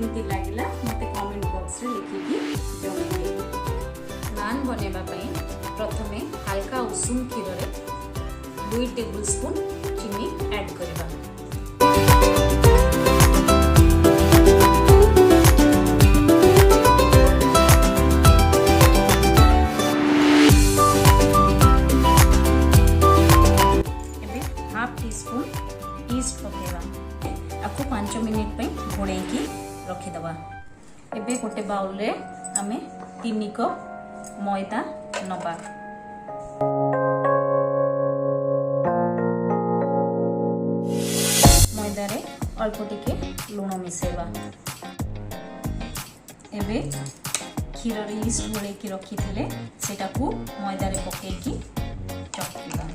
केमती लागिला मते कमेंट बॉक्स रे लिखिकी जणाइबे। नान बनेबा पई प्रथमे हल्का उषुम क्षीर रे 2 टेबलस्पून चीनी ऐड करबा। एबे हाफ टी स्पून ईस्ट पकेबा। आपको 5 मिनिट पे घोड़े की रखी दबा। एबे गोटे बाउल रे आमे 3 कप मैदा नबा। मैदा रे अल्प टिके लूण मिसेबा। एबे क्षीर रे ईस्ट घोड़े की रखी थिले सेटा को मैदा रे पके की चकटिबा।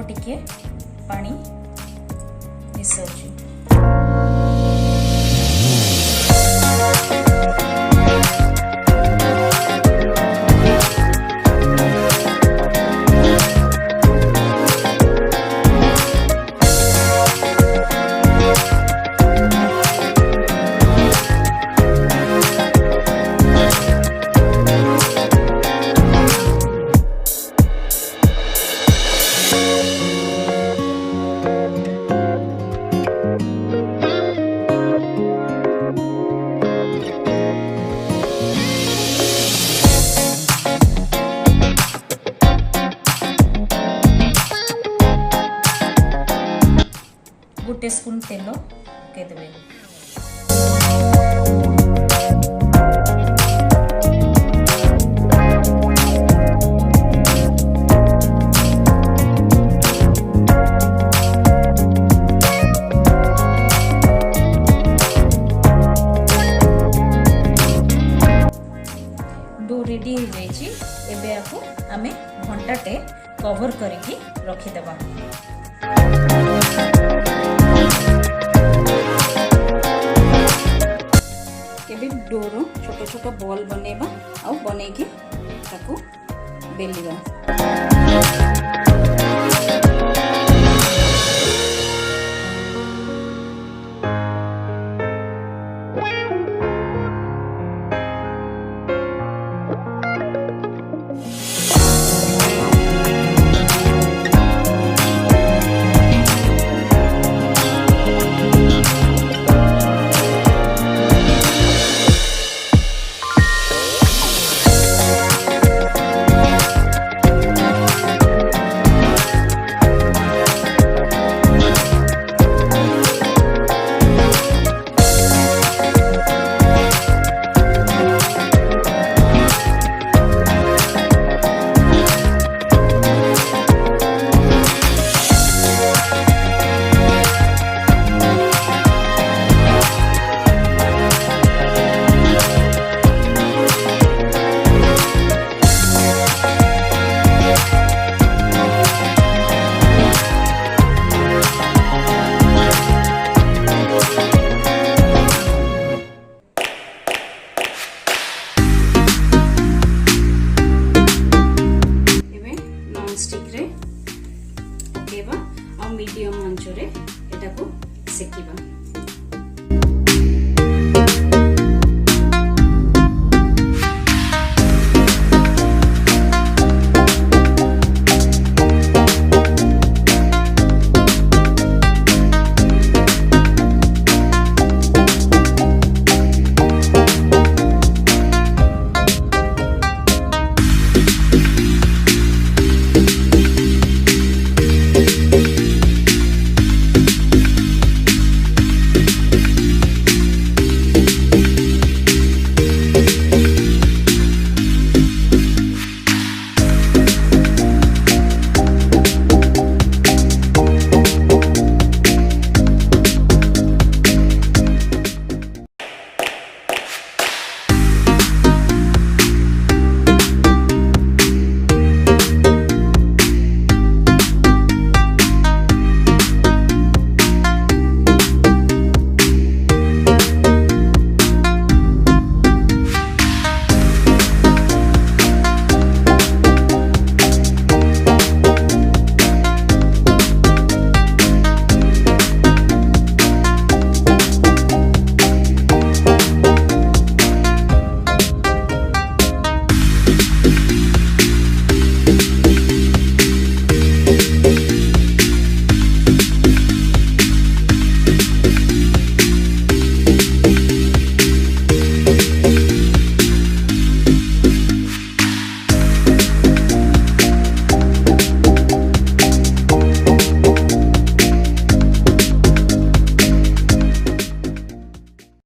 टिके पानी मिसौची। गोटे स्पून तेल पकईदेवे। डो रेडी हो जाइए। एबे आपको आमे घंटाटे कवर करके रखीदेवा। एबे डोरो छोट छोट बॉल बनेबा आ बने के ताको बेलिबा। मीडियम आंच रे एटा को सेकिबा।